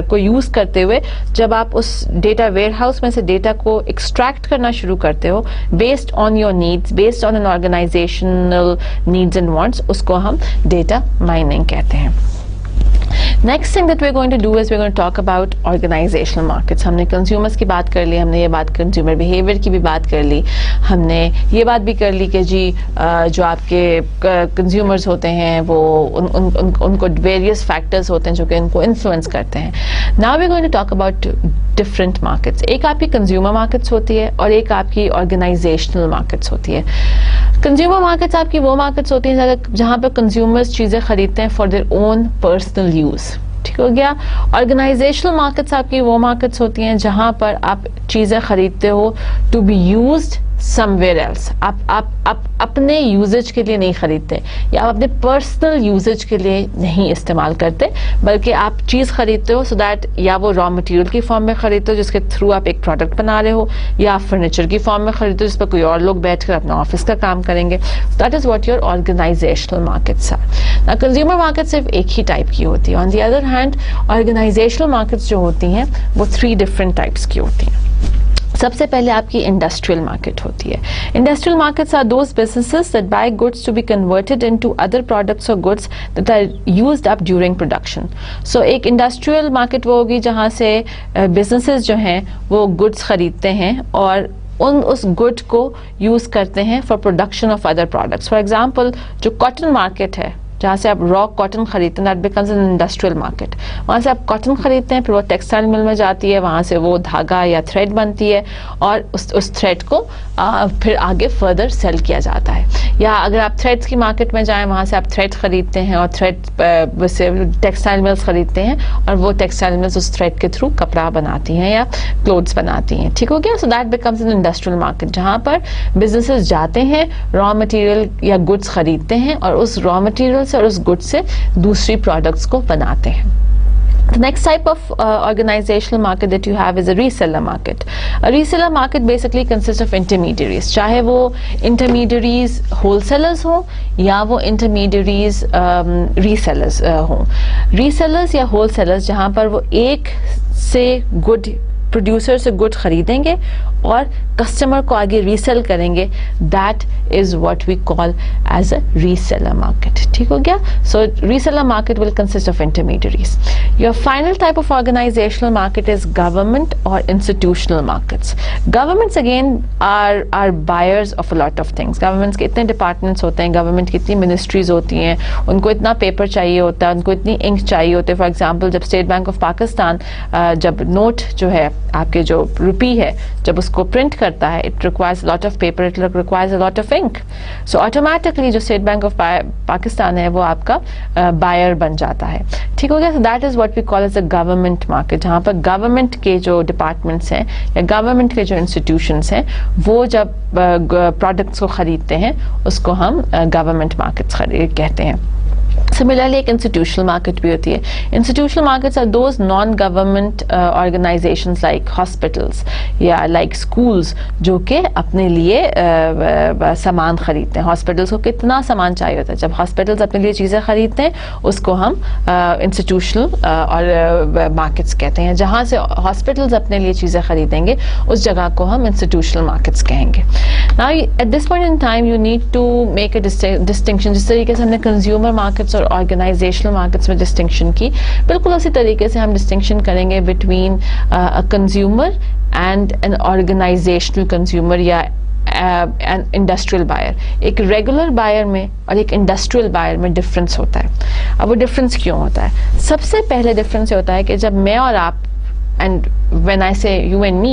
کو یوز کرتے ہوئے جب آپ اس ڈیٹا ویئر ہاؤس میں سے ڈیٹا کو ایکسٹریکٹ کرنا شروع کرتے ہو based on your needs, based on an organisational needs and wants, اس کو ہم ڈیٹا مائننگ کہتے ہیں. Next thing that we're going to do is we're going to talk about organizational markets. ہم نے کنزیومرز کی بات کر لی, ہم نے یہ بات کنزیومر بیہیویئر کی بھی بات کر لی, ہم نے یہ بات بھی کر لی کہ جی جو آپ کے کنزیومرز ہوتے ہیں وہ ان کو ویریس فیکٹرز ہوتے ہیں جو کہ ان کو انفلوئنس کرتے ہیں. Now we're going to talk about different markets. ایک آپ کی کنزیومر مارکیٹس ہوتی ہے اور ایک آپ کی آرگنائزیشنل مارکیٹس ہوتی ہے. کنزیومر مارکیٹس آپ کی وہ مارکیٹس ہوتی ہیں جہاں پہ کنزیومرز چیزیں خریدتے ہیں for their own personal use. ٹھیک ہو گیا. آرگنائزیشنل مارکیٹس آپ کی وہ مارکیٹس ہوتی ہیں جہاں پر آپ چیزیں خریدتے ہو to be used somewhere else. آپ اپنے یوزج کے لیے نہیں خریدتے یا آپ اپنے پرسنل یوزج کے لیے نہیں استعمال کرتے, بلکہ آپ چیز خریدتے ہو سو دیٹ یا وہ را مٹیریل کی فارم میں خریدتے ہو جس کے تھرو آپ ایک پروڈکٹ بنا رہے ہو, یا آپ فرنیچر کی فارم میں خریدتے ہو جس پہ کوئی اور لوگ بیٹھ کر اپنا آفس کا کام کریں گے. That is what your organisational markets are. Consumer market صرف ایک ہی ٹائپ کی ہوتی ہے. On the other hand organisational markets جو ہوتی ہیں وہ 3 ڈفرینٹ ٹائپس کی ہوتی ہیں. سب سے پہلے آپ کی انڈسٹریل مارکیٹ ہوتی ہے. Industrial markets are those businesses that buy goods to be converted into other products or goods that are used up during production. So ایک انڈسٹریل مارکیٹ وہ ہوگی جہاں سے بزنسز جو ہیں وہ گڈس خریدتے ہیں اور اس گڈ کو یوز کرتے ہیں for production of other products. For example جو کاٹن مارکیٹ ہے جہاں سے آپ را کاٹن خریدتے ہیں, that becomes an industrial market. وہاں سے آپ کاٹن خریدتے ہیں, پھر وہ ٹیکسٹائل مل میں جاتی ہے, وہاں سے وہ دھاگا یا تھریڈ بنتی ہے اور اس تھریڈ کو پھر آگے فردر سیل کیا جاتا ہے. یا اگر آپ تھریڈس کی مارکیٹ میں جائیں, وہاں سے آپ تھریڈ خریدتے ہیں اور تھریڈ سے ٹیکسٹائل ملز خریدتے ہیں اور وہ ٹیکسٹائل ملز اس تھریڈ کے تھرو کپڑا بناتی ہیں یا کلوتھس بناتی ہیں. ٹھیک ہو گیا. So that becomes an industrial market جہاں پر بزنسز جاتے ہیں, را مٹیریل یا گڈس خریدتے ہیں اور اس را مٹیریل اور اس گڈ سے دوسری پروڈکٹس کو بناتے ہیں. The next type of organizational market that you have is a reseller market. A reseller market basically consists of intermediaries. چاہے وہ intermediaries wholesalers ہوں یا وہ intermediaries resellers ہوں. Resellers یا wholesalers جہاں پر وہ ایک سے گڈ پروڈیوسر سے گڈ خریدیں گے اور کسٹمر کو آگے ریسیل کریں گے, that is what we call as a reseller market. ٹھیک ہو گیا. So reseller market will consist of intermediaries. Your final type of organisational market is government or institutional markets. Governments again are buyers of a lot of things. Governments کے اتنے ڈپارٹمنٹس ہوتے ہیں, گورنمنٹ کی اتنی منسٹریز ہوتی ہیں, ان کو اتنا پیپر چاہیے ہوتا ہے, ان کو اتنی انک چاہیے ہوتی ہے. فار ایگزامپل جب اسٹیٹ بینک آف پاکستان جب نوٹ جو ہے آپ کے جو روپی ہے جب اس کو پرنٹ کرتا ہے, it requires lot of paper, it requires lot of ink. So automatically جو اسٹیٹ بینک آف پاکستان ہے وہ آپ کا بائر بن جاتا ہے. ٹھیک ہو گیا. So that is what we call as a government market جہاں پر گورنمنٹ کے جو ڈپارٹمنٹس ہیں یا گورنمنٹ کے جو انسٹیٹیوشنس ہیں وہ جب پروڈکٹس کو خریدتے ہیں اس کو ہم گورنمنٹ مارکیٹس کہتے ہیں. So Similarly, ایک انسٹیٹیوشنل مارکیٹ بھی ہوتی ہے. Institutional markets are those non government organizations like hospitals یا لائک اسکولس جو کہ اپنے لیے سامان خریدتے ہیں. ہاسپٹلس کو کتنا سامان چاہیے ہوتا ہے, جب ہاسپٹلس اپنے لیے چیزیں خریدتے ہیں اس کو ہم انسٹیٹیوشنل اور مارکیٹس کہتے ہیں. جہاں سے ہاسپٹلس اپنے لیے چیزیں خریدیں گے اس جگہ کو ہم انسٹیٹیوشنل مارکیٹس کہیں گے. Now at this point in time you need to make a distinction. جس طریقے سے ہم نے کنزیومر مارکیٹس اور آرگنائزیشنل مارکیٹس میں ڈسٹنکشن کی, بالکل اسی طریقے سے ہم ڈسٹنکشن کریں گے between consumer and an organizational consumer یا an industrial buyer. ایک ریگولر بائر میں اور ایک انڈسٹریل بائر میں ڈفرینس ہوتا ہے. اب وہ ڈفرینس کیوں ہوتا ہے؟ سب سے پہلے ڈفرینس یہ ہوتا ہے کہ جب میں اور آپ, and when I say you and me,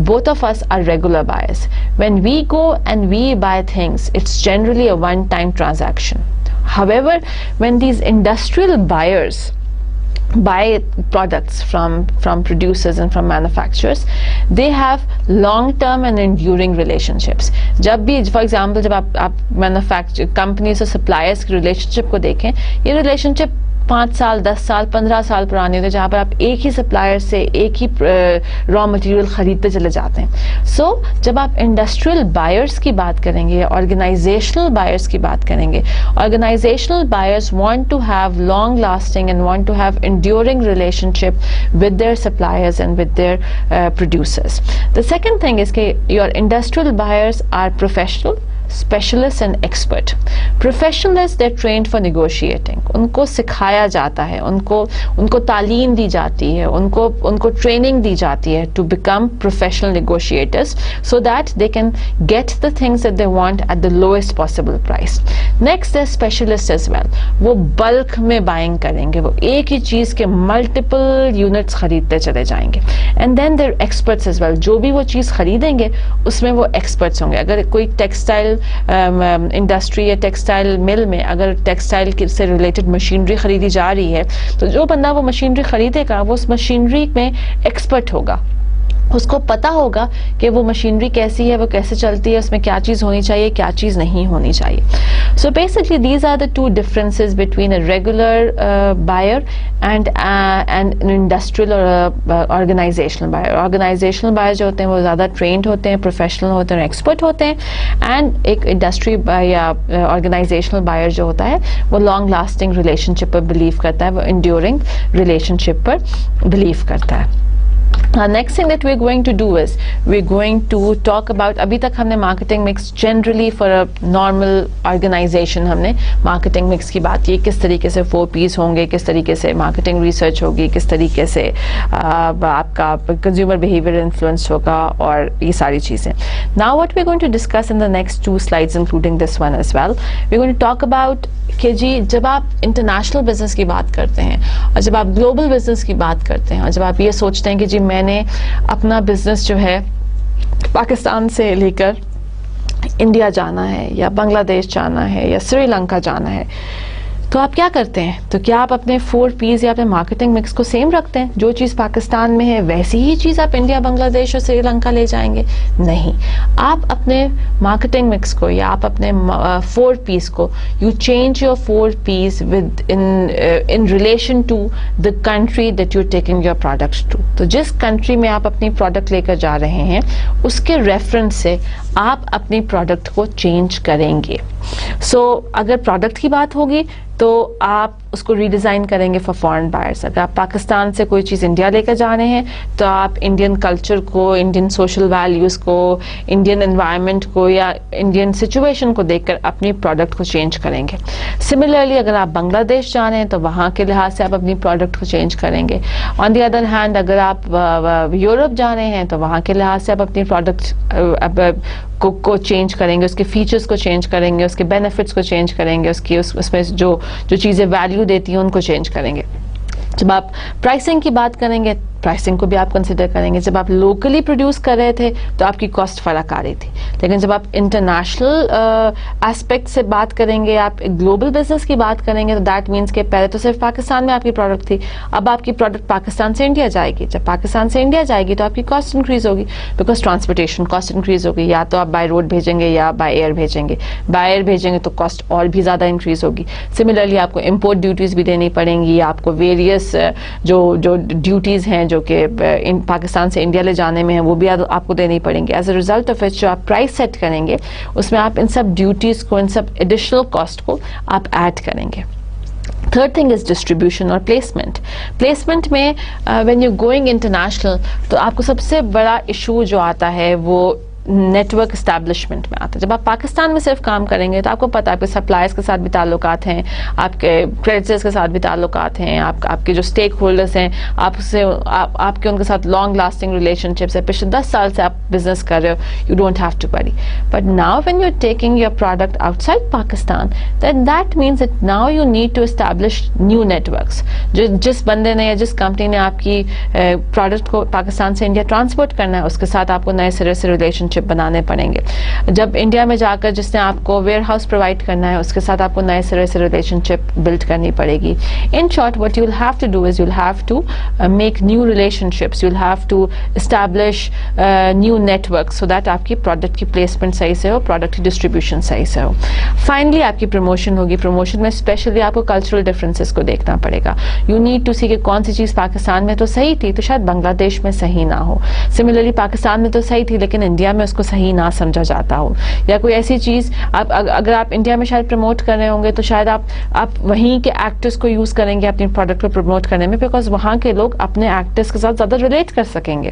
both of us are regular buyers. When we go and we buy things, it's generally a one-time transaction. However, when these industrial buyers buy products from producers and from manufacturers, they have long-term and enduring relationships. جب بھی for example جب آپ manufacture companies اور suppliers کی relationship کو دیکھیں, یہ relationship 5 سال 10 سال 15 سال پرانی ہوتی ہے, جہاں پر آپ ایک ہی سپلائر سے ایک ہی را مٹیریل خریدتے چلے جاتے ہیں. سو جب آپ انڈسٹریل بائرس کی بات کریں گے, آرگنائزیشنل بائرس کی بات کریں گے, organisational buyers want to have long lasting and want to have enduring relationship with their suppliers and with their producers. The second thing is کہ your industrial buyers are professional, specialist and expert. Professionals they trained for negotiating, ان کو سکھایا جاتا ہے, ان کو تعلیم دی جاتی ہے, ان کو ٹریننگ دی جاتی ہے to become professional negotiators so that they can get the things that they want at the lowest possible price. Next is specialist as well. وہ بلک میں بائنگ کریں گے, وہ ایک ہی چیز کے ملٹیپل یونٹس خریدتے چلے جائیں گے. And then there experts as well. جو بھی وہ چیز خریدیں گے اس میں وہ ایکسپرٹس ہوں گے. اگر کوئی ٹیکسٹائل انڈسٹری یا ٹیکسٹائل مل میں اگر ٹیکسٹائل سے ریلیٹڈ مشینری خریدی جا رہی ہے تو جو بندہ وہ مشینری خریدے گا وہ اس مشینری میں ایکسپرٹ ہوگا, اس کو پتا ہوگا کہ وہ مشینری کیسی ہے, وہ کیسے چلتی ہے, اس میں کیا چیز ہونی چاہیے, کیا چیز نہیں ہونی چاہیے. So basically these are the two differences between a regular buyer and an industrial اور آرگنائزیشنل بائر. آرگنائزیشنل بائر جو ہوتے ہیں وہ زیادہ ٹرینڈ ہوتے ہیں, پروفیشنل ہوتے ہیں, ایکسپرٹ ہوتے ہیں. اینڈ ایک انڈسٹری یا آرگنائزیشنل بائر جو ہوتا ہے وہ لانگ لاسٹنگ ریلیشن شپ پر بلیو کرتا ہے, وہ انڈیورنگ ریلیشن شپ پر بلیو کرتا ہے. Next thing that we're going to do is we're going to talk about, ابھی تک ہم نے marketing mix generally for a normal organization ہم نے مارکیٹنگ مکس کی بات کی, کس طریقے سے 4 P's ہوں گے, کس طریقے سے مارکیٹنگ ریسرچ ہوگی, کس طریقے سے آپ کا کنزیومر بیہیویئر انفلوئنس ہوگا اور یہ ساری چیزیں. Now what we're going to discuss in the next 2 slides including this one as well, we're going to talk about کہ جی جب آپ انٹرنیشنل بزنس کی بات کرتے ہیں اور جب آپ گلوبل بزنس کی بات کرتے ہیں اور جب آپ یہ سوچتے ہیں کہ جی میں نے اپنا بزنس جو ہے پاکستان سے لے کر انڈیا جانا ہے یا بنگلہ دیش جانا ہے یا سری لنکا جانا ہے, تو آپ کیا کرتے ہیں؟ تو کیا آپ اپنے 4 P's یا اپنے مارکیٹنگ مکس کو سیم رکھتے ہیں؟ جو چیز پاکستان میں ہے ویسی ہی چیز آپ انڈیا, بنگلہ دیش اور سری لنکا لے جائیں گے؟ نہیں. آپ اپنے مارکیٹنگ مکس کو یا آپ اپنے 4 P's کو you change your 4 P's with in relation to the country that you taking your product to. تو جس کنٹری میں آپ اپنی پروڈکٹ لے کر جا رہے ہیں اس کے ریفرنس سے آپ اپنی پروڈکٹ کو چینج کریں گے. سو اگر پروڈکٹ کی بات ہوگی تو آپ اس کو ری ڈیزائن کریں گے فار فارن بائرس. اگر آپ پاکستان سے کوئی چیز انڈیا لے کر جا رہے ہیں تو آپ انڈین کلچر کو, انڈین سوشل ویلیوز کو, انڈین انوائرمنٹ کو یا انڈین سچویشن کو دیکھ کر اپنی پروڈکٹ کو چینج کریں گے. سملرلی اگر آپ بنگلہ دیش جا رہے ہیں تو وہاں کے لحاظ سے آپ اپنی پروڈکٹ کو چینج کریں گے. آن دی ادر ہینڈ اگر آپ یورپ جا رہے ہیں تو وہاں کے لحاظ سے آپ اپنی پروڈکٹ کو چینج کریں گے, اس کے فیچرز کو چینج کریں گے, اس کے بینیفٹس کو چینج کریں گے, اس میں جو چیزیں ویلیو دیتی ہیں ان کو چینج کریں گے. جب آپ پرائسنگ کی بات کریں گے, پرائسنگ کو بھی آپ کنسیڈر کریں گے. جب آپ لوکلی پروڈیوس کر رہے تھے تو آپ کی کاسٹ فرق آ رہی تھی, لیکن جب آپ انٹرنیشنل اسپیکٹ سے بات کریں گے, آپ گلوبل بزنس کی بات کریں گے, تو دیٹ مینس کہ پہلے تو صرف پاکستان میں آپ کی پروڈکٹ تھی, اب آپ کی پروڈکٹ پاکستان سے انڈیا جائے گی. جب پاکستان سے انڈیا جائے گی تو آپ کی کاسٹ انکریز ہوگی, بیکاز ٹرانسپورٹیشن کاسٹ انکریز ہوگی. یا تو آپ بائی روڈ بھیجیں گے یا بائی ایئر بھیجیں گے. بائی ایئر بھیجیں گے تو کاسٹ اور بھی زیادہ انکریز ہوگی. سملرلی آپ کو امپورٹ ڈیوٹیز بھی دینی پڑیں گی, آپ کو ویریس جو ڈیوٹیز ہیں جو کہ پاکستان سے انڈیا لے جانے میں ہیں وہ بھی آپ کو دینی پڑیں گے. As a result of it جو آپ پرائس سیٹ کریں گے اس میں آپ ان سب ڈیوٹیز کو, ان سب ایڈیشنل کاسٹ کو آپ ایڈ کریں گے. تھرڈ تھنگ از ڈسٹریبیوشن اور پلیسمنٹ. پلیسمنٹ میں وین یو گوئنگ انٹرنیشنل تو آپ کو سب سے بڑا ایشو جو آتا ہے وہ نیٹ ورک اسٹیبلشمنٹ میں آتا ہے. جب آپ پاکستان میں صرف کام کریں گے تو آپ کو پتا ہے آپ کے سپلائرس کے ساتھ بھی تعلقات ہیں, آپ کے کریڈیٹرز کے ساتھ بھی تعلقات ہیں, آپ کے جو اسٹیک ہولڈرس ہیں آپ کے ان کے ساتھ لانگ لاسٹنگ ریلیشن شپس ہے. پچھلے 10 سال سے آپ بزنس کر رہے ہو, you don't have to worry. But now when you are taking your product outside Pakistan, that means that now you need to establish new networks. جس بندے نے یا جس کمپنی نے آپ کی پروڈکٹ کو پاکستان سے انڈیا ٹرانسپورٹ کرنا ہے اس کے ساتھ آپ کو نئے سرے سے ریلیشن بنانے پڑیں گے. جب انڈیا میں جا کر جس نے آپ کو ویئر ہاؤس پرووائڈ کرنا ہے اس کے ساتھ آپ کو نئے سرے سے ریلیشن شپ بلڈ کرنی پڑے گی. In short what you will have to do is you will have to make new relationships, you will have to establish new network so that آپ کی پروڈکٹ کی پلیسمنٹ صحیح سے ہو, پروڈکٹ کی ڈسٹریبیوشن صحیح سے ہو. فائنلی آپ کی پروموشن ہوگی. پروموشن میں اسپیشلی آپ کو کلچرل ڈفرینسز کو دیکھنا پڑے گا. یو نیڈ ٹو سی کہ کون سی چیز پاکستان میں تو صحیح تھی تو شاید بنگلہ دیش میں صحیح نہ ہو. سملرلی پاکستان میں تو صحیح تھی لیکن انڈیا میں اس کو صحیح نہ سمجھا جاتا ہو, یا کوئی ایسی چیز اگر آپ انڈیا میں شاید پروموٹ کر رہے ہوں گے تو شاید آپ وہیں کے ایکٹرز کو یوز کریں گے اپنی پروڈکٹ کو پروموٹ کرنے میں, بیکاز وہاں کے لوگ اپنے ایکٹرز کے ساتھ زیادہ ریلیٹ کر سکیں گے.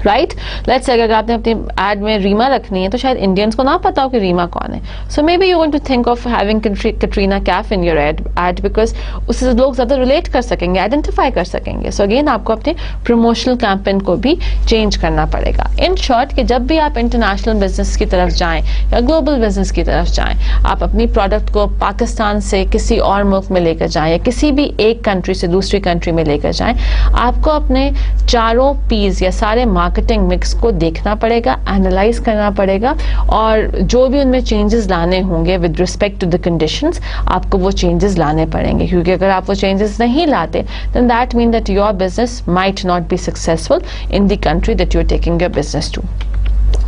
رائٹ, لیٹس سے اگر آپ نے اپنی ایڈ میں ریما رکھنی ہے تو شاید انڈینس کو نہ پتا ہو کہ ریما کون ہے. So maybe you want to think of having Katrina Kaif in your ad because اس سے لوگ زیادہ ریلیٹ کر سکیں گے, آئیڈینٹیفائی کر سکیں گے. سو اگین آپ کو اپنے پروموشنل کیمپین کو بھی چینج کرنا پڑے گا. ان شارٹ کہ جب بھی آپ انٹرنیشنل بزنس کی طرف جائیں یا گلوبل بزنس کی طرف جائیں, آپ اپنی پروڈکٹ کو پاکستان سے کسی اور ملک میں لے کر جائیں یا کسی بھی ایک کنٹری سے دوسری کنٹری میں لے کر جائیں, آپ کو اپنے چاروں پیز یا سارے مارکیٹنگ مکس کو دیکھنا پڑے گا, اینالائز کرنا پڑے گا, اور جو بھی ان میں چینجز لانے ہوں گے with respect to the conditions آپ کو وہ چینجز لانے پڑیں گے. کیونکہ اگر آپ وہ چینجز نہیں لاتے then that means that your business might not be successful in the country that you're taking your business to.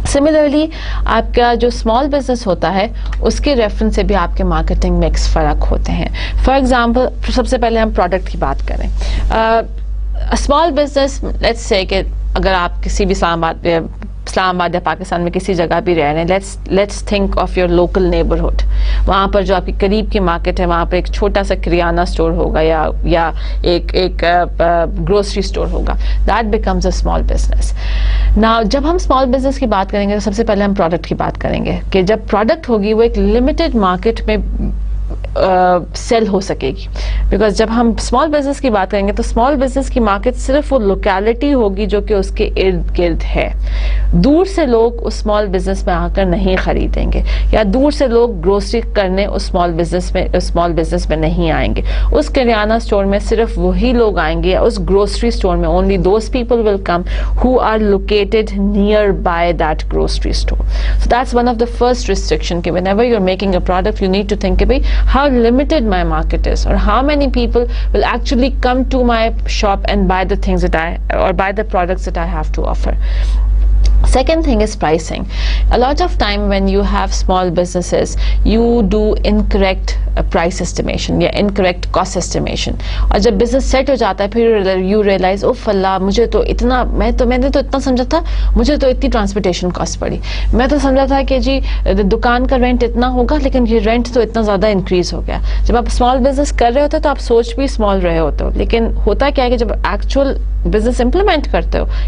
Similarly آپ کا جو اسمال بزنس ہوتا ہے اس کے ریفرنس سے بھی آپ کے مارکیٹنگ مکس فرق ہوتے ہیں. فار ایگزامپل سب سے پہلے ہم پروڈکٹ کی بات کریں. اسمال بزنس لیٹس سے کہ اگر آپ کسی بھی اسلام آباد یا پاکستان میں کسی جگہ بھی رہ رہے ہیں, let's think of your local neighbourhood. وہاں پر جو آپ کی قریب کی مارکیٹ ہے وہاں پر ایک چھوٹا سا کریانہ اسٹور ہوگا یا ایک گروسری اسٹور ہوگا. That becomes a small business. نا جب ہم اسمال بزنس کی بات کریں گے تو سب سے پہلے ہم پروڈکٹ کی بات کریں گے کہ جب پروڈکٹ ہوگی وہ ایک لمیٹڈ مارکیٹ میں سیل ہو سکے گی. بیکاز جب ہم اسمال بزنس کی بات کریں گے تو اسمال بزنس کی مارکیٹ صرف وہ لوکیلٹی ہوگی جو کہ اس کے ارد گرد ہے. دور سے لوگ اس اسمال بزنس میں آ کر نہیں خریدیں گے, یا دور سے لوگ گروسری کرنے اس اسمال بزنس میں نہیں آئیں گے. اس کریانہ اسٹور میں صرف وہی لوگ آئیں گے, یا اس گروسری اسٹور میں only those people will come who are located nearby that grocery store. So that's one of the first restriction کہ whenever you're making a product you need to think about how limited my market is or how many people will actually come to my shop and buy the things or buy the products that I have to offer. Second thing is pricing. A lot of time when you have small businesses, you do incorrect price estimation یا incorrect cost estimation. اور جب business set ہو جاتا ہے پھر you realize اوف اللہ مجھے تو اتنا میں نے تو اتنا سمجھا تھا, مجھے تو اتنی ٹرانسپورٹیشن کاسٹ پڑی, میں تو سمجھا تھا کہ جی دکان کا رینٹ اتنا ہوگا لیکن یہ رینٹ تو اتنا زیادہ انکریز ہو گیا. جب آپ اسمال بزنس کر رہے ہوتے ہو تو آپ سوچ بھی اسمال رہے ہوتے ہو, لیکن ہوتا کیا ہے کہ جب ایکچوئل بزنس امپلیمنٹ کرتے ہو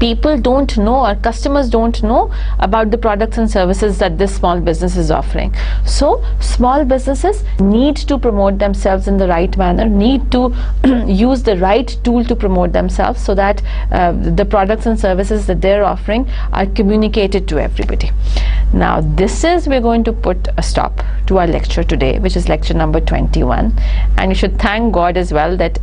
people don't know, or customers don't know about the products and services that this small business is offering. So small businesses need to promote themselves in the right manner, need to use the right tool to promote themselves, so that the products and services that they're offering are communicated to everybody. Now we're going to put a stop to our lecture today, which is lecture number 21, and you should thank God as well that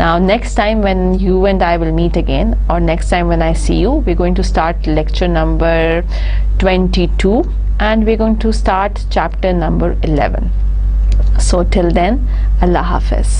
Now next time when you and I will meet again, or next time when I see you, we're going to start lecture number 22, and we're going to start chapter number 11. So till then, Allah Hafiz.